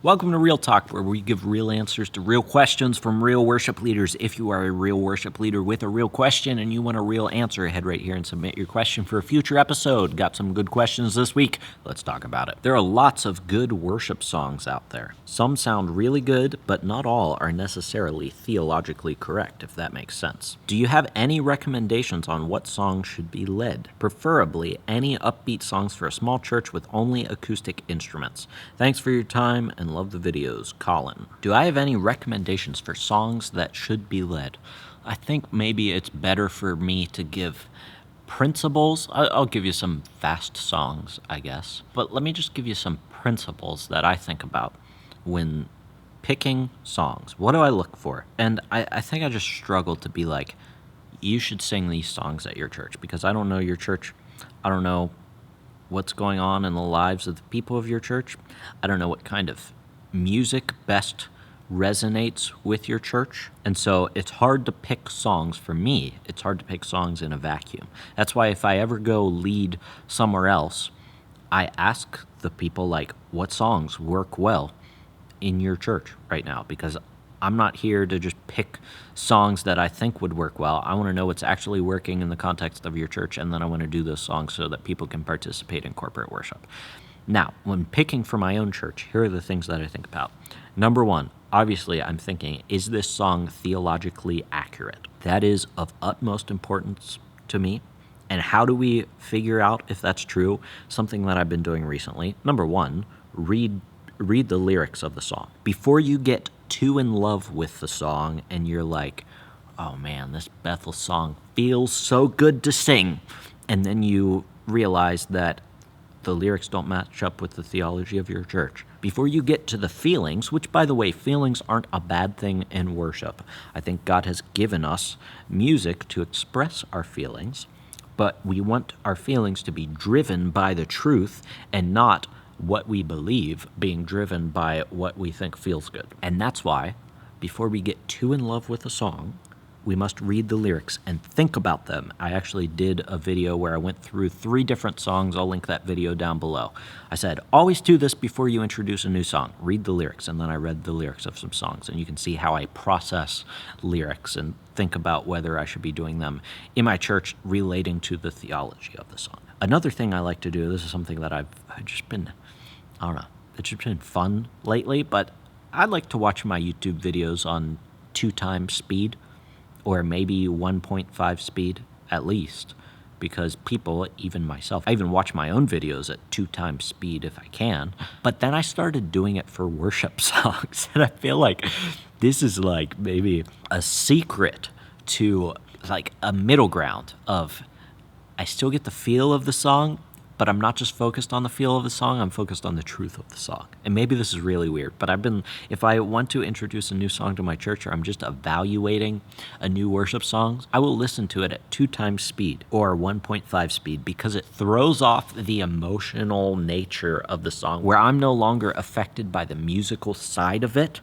Welcome to Real Talk, where we give real answers to real questions from real worship leaders. If you are a real worship leader with a real question and you want a real answer, head right here and submit your question for a future episode. Got some good questions this week. Let's talk about it. There are lots of good worship songs out there. Some sound really good, but not all are necessarily theologically correct, if that makes sense. Do you have any recommendations on what songs should be led? Preferably any upbeat songs for a small church with only acoustic instruments. Thanks for your time and love the videos, Colin. Do I have any recommendations for songs that should be led? I think maybe it's better for me to give principles. I'll give you some fast songs, I guess. But let me just give you some principles that I think about when picking songs. What do I look for? And I think I just struggle to be like, you should sing these songs at your church, because I don't know your church. I don't know what's going on in the lives of the people of your church. I don't know what kind of music best resonates with your church. And so it's hard to pick songs for me. It's hard to pick songs in a vacuum. That's why if I ever go lead somewhere else, I ask the people, like, what songs work well in your church right now? Because I'm not here to just pick songs that I think would work well. I want to know what's actually working in the context of your church, and then I want to do those songs so that people can participate in corporate worship. Now, when picking for my own church, here are the things that I think about. Number one, obviously I'm thinking, is this song theologically accurate? That is of utmost importance to me. And how do we figure out if that's true? Something that I've been doing recently. Number one, read the lyrics of the song. Before you get too in love with the song and you're like, oh man, this Bethel song feels so good to sing, and then you realize that the lyrics don't match up with the theology of your church. Before you get to the feelings, which, by the way, feelings aren't a bad thing in worship. I think God has given us music to express our feelings, but we want our feelings to be driven by the truth and not what we believe being driven by what we think feels good. And that's why, before we get too in love with a song, we must read the lyrics and think about them. I actually did a video where I went through 3 different songs. I'll link that video down below. I said, always do this before you introduce a new song. Read the lyrics. And then I read the lyrics of some songs. And you can see how I process lyrics and think about whether I should be doing them in my church relating to the theology of the song. Another thing I like to do, this is something that I've just been, I don't know, it's just been fun lately, but I like to watch my YouTube videos on 2 times speed, or maybe 1.5 speed at least, because people, even myself, I even watch my own videos at 2 times speed if I can, but then I started doing it for worship songs, and I feel like this is like maybe a secret to like a middle ground of, I still get the feel of the song, but I'm not just focused on the feel of the song, I'm focused on the truth of the song. And maybe this is really weird, but if I want to introduce a new song to my church, or I'm just evaluating a new worship song, I will listen to it at 2 times speed or 1.5 speed, because it throws off the emotional nature of the song, where I'm no longer affected by the musical side of it,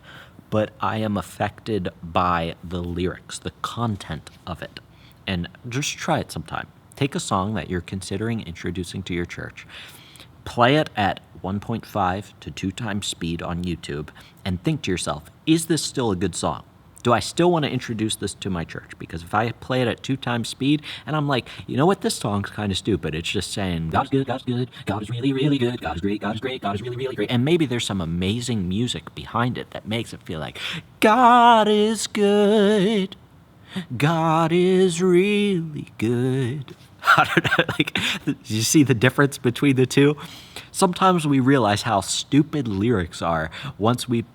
but I am affected by the lyrics, the content of it. And just try it sometime. Take a song that you're considering introducing to your church, play it at 1.5 to 2 times speed on YouTube, and think to yourself, is this still a good song? Do I still want to introduce this to my church? Because if I play it at 2 times speed, and I'm like, you know what, this song's kind of stupid. It's just saying, God's good, God's good, God is really, really good, God is great, God is great, God is really, really great. And maybe there's some amazing music behind it that makes it feel like, God is good. God is really good. I don't know, like, you see the difference between the two? Sometimes we realize how stupid lyrics are once we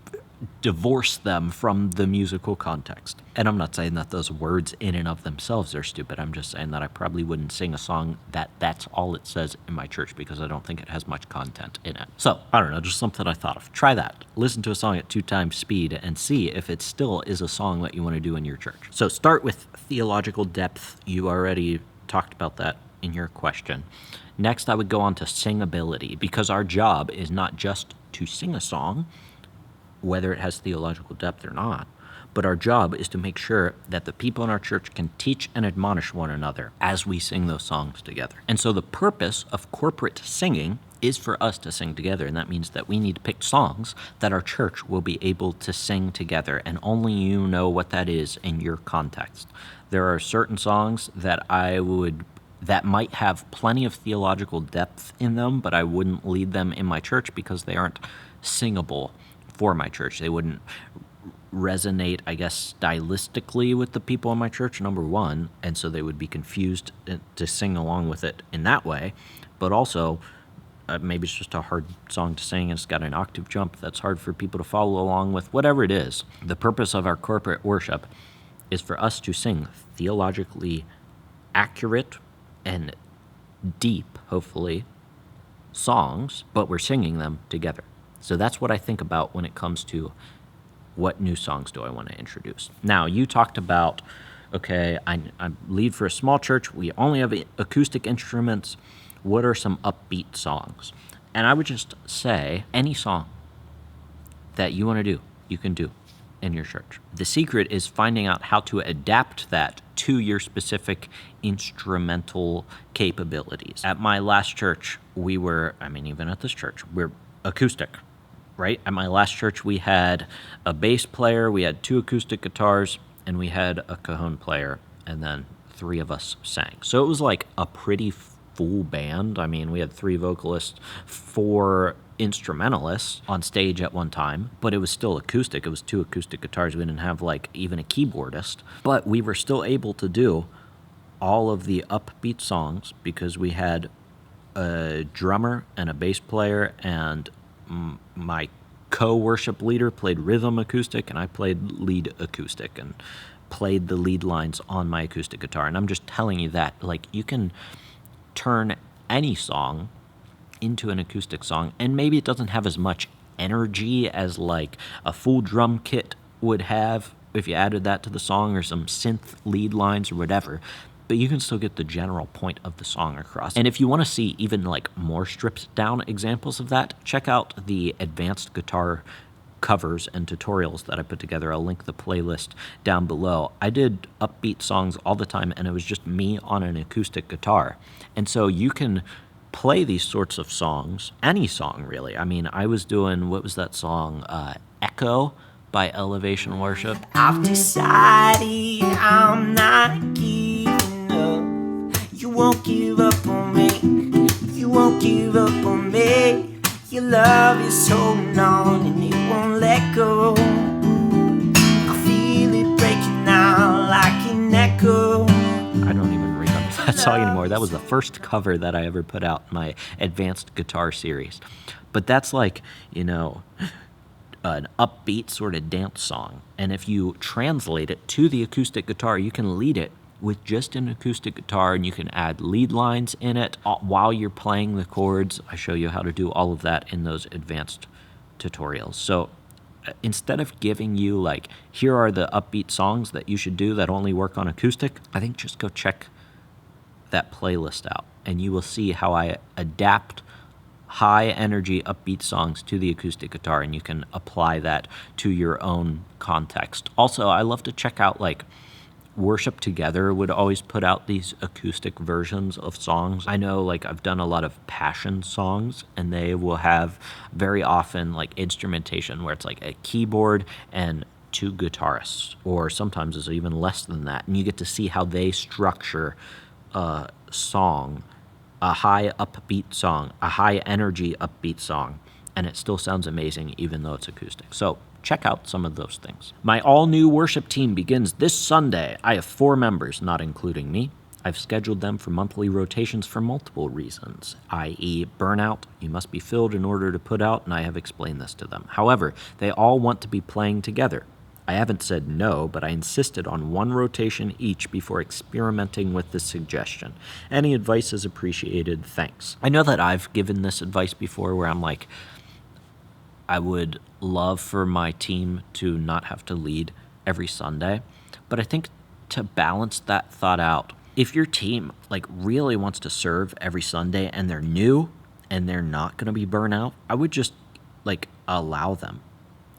divorce them from the musical context. And I'm not saying that those words in and of themselves are stupid. I'm just saying that I probably wouldn't sing a song that's all it says in my church, because I don't think it has much content in it. So, I don't know, just something I thought of. Try that. Listen to a song at 2 times speed and see if it still is a song that you want to do in your church. So start with theological depth. You already talked about that in your question. Next, I would go on to singability, because our job is not just to sing a song, whether it has theological depth or not, but our job is to make sure that the people in our church can teach and admonish one another as we sing those songs together. And so the purpose of corporate singing is for us to sing together, and that means that we need to pick songs that our church will be able to sing together, and only you know what that is in your context. There are certain songs that that might have plenty of theological depth in them, but I wouldn't lead them in my church because they aren't singable for my church. They wouldn't resonate, I guess, stylistically with the people in my church, number one, and so they would be confused to sing along with it in that way. But also, maybe it's just a hard song to sing and it's got an octave jump that's hard for people to follow along with. Whatever it is, the purpose of our corporate worship is for us to sing theologically accurate and deep, hopefully, songs, but we're singing them together. So that's what I think about when it comes to what new songs do I want to introduce. Now, you talked about, okay, I lead for a small church. We only have acoustic instruments. What are some upbeat songs? And I would just say any song that you want to do, you can do in your church. The secret is finding out how to adapt that to your specific instrumental capabilities. At my last church, even at this church, we're acoustic, right? At my last church, we had a bass player, we had 2 acoustic guitars, and we had a cajon player, and then 3 of us sang. So it was like a pretty full band. We had 3 vocalists, 4 instrumentalists on stage at one time, but it was still acoustic. It was 2 acoustic guitars. We didn't have even a keyboardist, but we were still able to do all of the upbeat songs because we had a drummer and a bass player, and my co-worship leader played rhythm acoustic, and I played lead acoustic and played the lead lines on my acoustic guitar. And I'm just telling you that, you can turn any song into an acoustic song, and maybe it doesn't have as much energy as a full drum kit would have if you added that to the song, or some synth lead lines or whatever, but you can still get the general point of the song across. And if you want to see even more stripped down examples of that, check out the advanced guitar covers and tutorials that I put together. I'll link the playlist down below. I did upbeat songs all the time, and it was just me on an acoustic guitar. And so you can play these sorts of songs, any song really. I was doing, what was that song? Echo by Elevation Worship. I've decided I'm not giving up. You won't give up on me. You won't give up on me. Your love is holding on and it won't let go. I feel it breaking out like an echo. I don't even remember that song anymore. That was the first cover that I ever put out in my advanced guitar series. But that's an upbeat sort of dance song. And if you translate it to the acoustic guitar, you can lead it with just an acoustic guitar, and you can add lead lines in it while you're playing the chords. I show you how to do all of that in those advanced tutorials. So instead of giving you here are the upbeat songs that you should do that only work on acoustic, I think just go check that playlist out, and you will see how I adapt high energy upbeat songs to the acoustic guitar, and you can apply that to your own context. Also, I love to check out Worship Together would always put out these acoustic versions of songs. I know I've done a lot of passion songs, and they will have very often instrumentation where it's a keyboard and 2 guitarists, or sometimes it's even less than that, and you get to see how they structure a song, a high upbeat song, a high energy upbeat song, and it still sounds amazing even though it's acoustic. So check out some of those things. My all-new worship team begins this Sunday. I have 4 members, not including me. I've scheduled them for monthly rotations for multiple reasons, i.e. burnout. You must be filled in order to put out, and I have explained this to them. However, they all want to be playing together. I haven't said no, but I insisted on 1 rotation each before experimenting with this suggestion. Any advice is appreciated. Thanks. I know that I've given this advice before where I'm I would love for my team to not have to lead every Sunday, but I think to balance that thought out, if your team really wants to serve every Sunday and they're new and they're not going to be burnt out, I would just allow them.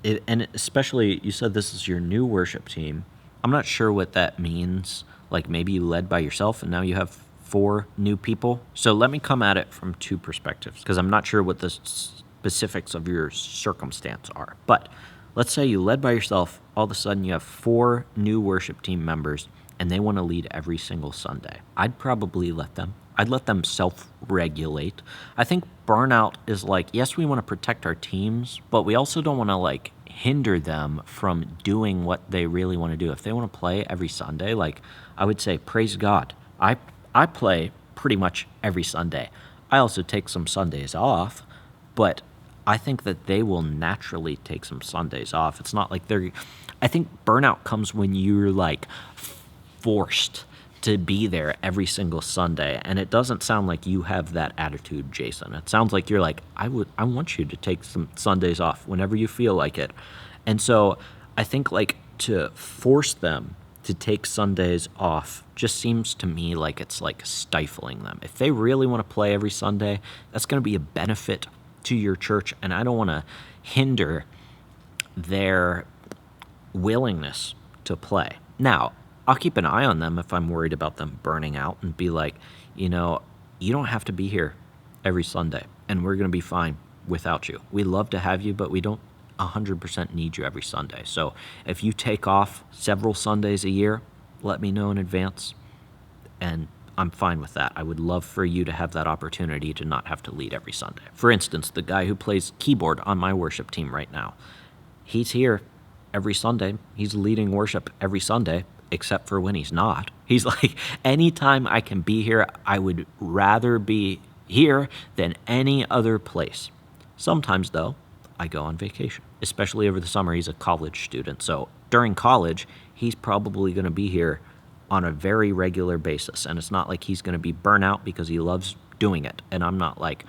And especially, you said this is your new worship team. I'm not sure what that means. Like maybe you led by yourself and now you have 4 new people. So let me come at it from 2 perspectives because I'm not sure what the specifics of your circumstance are. But let's say you led by yourself, all of a sudden you have 4 new worship team members and they want to lead every single Sunday. I'd probably let them. I'd let them self-regulate. I think burnout is like, yes, we want to protect our teams, but we also don't want to like hinder them from doing what they really want to do. If they want to play every Sunday, like I would say, praise God. I play pretty much every Sunday. I also take some Sundays off, but I think that they will naturally take some Sundays off. It's not like I think burnout comes when you're like forced to be there every single Sunday. And it doesn't sound like you have that attitude, Jason. It sounds like you're like, I want you to take some Sundays off whenever you feel like it. And so I think like to force them to take Sundays off just seems to me like it's like stifling them. If they really want to play every Sunday, that's going to be a benefit to your church. And I don't want to hinder their willingness to play. Now, I'll keep an eye on them if I'm worried about them burning out and be like, you don't have to be here every Sunday and we're going to be fine without you. We love to have you, but we don't 100% need you every Sunday. So if you take off several Sundays a year, let me know in advance and I'm fine with that. I would love for you to have that opportunity to not have to lead every Sunday. For instance, the guy who plays keyboard on my worship team right now, he's here every Sunday. He's leading worship every Sunday, except for when he's not. He's like, anytime I can be here, I would rather be here than any other place. Sometimes, though, I go on vacation, especially over the summer. He's a college student. So during college, he's probably going to be here on a very regular basis. And it's not like he's going to be burnt out because he loves doing it. And I'm not like,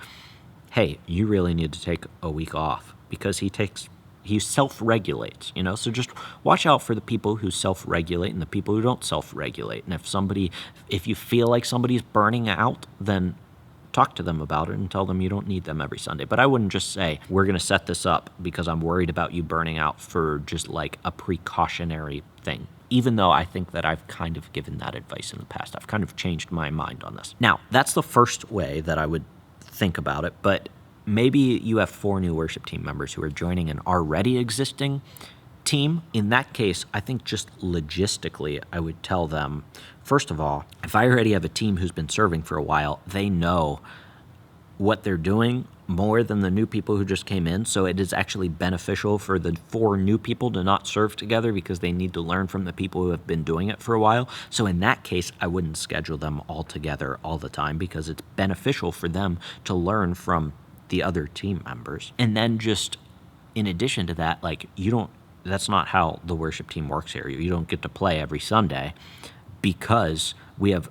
hey, you really need to take a week off, because he self-regulates, So just watch out for the people who self-regulate and the people who don't self-regulate. And if you feel like somebody's burning out, then talk to them about it and tell them you don't need them every Sunday. But I wouldn't just say, we're going to set this up because I'm worried about you burning out for just like a precautionary thing. Even though I think that I've kind of given that advice in the past. I've kind of changed my mind on this. Now, that's the first way that I would think about it, but maybe you have 4 new worship team members who are joining an already existing team. In that case, I think just logistically, I would tell them, first of all, if I already have a team who's been serving for a while, they know what they're doing more than the new people who just came in. So it is actually beneficial for the 4 new people to not serve together because they need to learn from the people who have been doing it for a while. So in that case, I wouldn't schedule them all together all the time because it's beneficial for them to learn from the other team members. And then just in addition to that, like that's not how the worship team works here. You don't get to play every Sunday because we have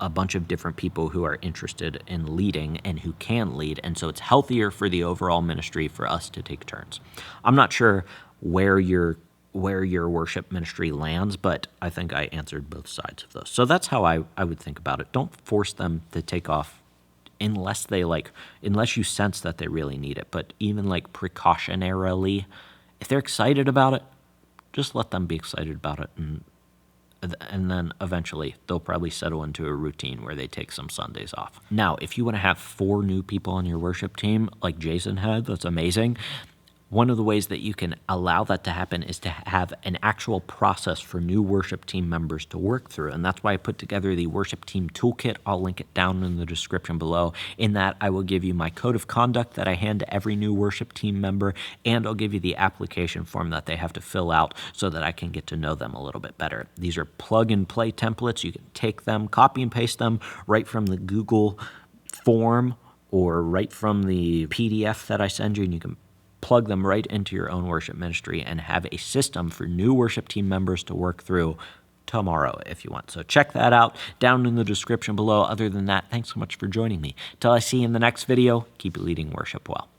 a bunch of different people who are interested in leading and who can lead. And so it's healthier for the overall ministry for us to take turns. I'm not sure where your worship ministry lands, but I think I answered both sides of those. So that's how I would think about it. Don't force them to take off unless you sense that they really need it. But even like precautionarily, if they're excited about it, just let them be excited about it. And then eventually they'll probably settle into a routine where they take some Sundays off. Now, if you want to have 4 new people on your worship team like Jason had, that's amazing. One of the ways that you can allow that to happen is to have an actual process for new worship team members to work through. And that's why I put together the worship team toolkit. I'll link it down in the description below. In that, I will give you my code of conduct that I hand to every new worship team member, and I'll give you the application form that they have to fill out so that I can get to know them a little bit better. These are plug and play templates. You can take them, copy and paste them right from the Google form or right from the PDF that I send you, and you can plug them right into your own worship ministry and have a system for new worship team members to work through tomorrow if you want. So check that out down in the description below. Other than that, thanks so much for joining me. Till I see you in the next video, keep leading worship well.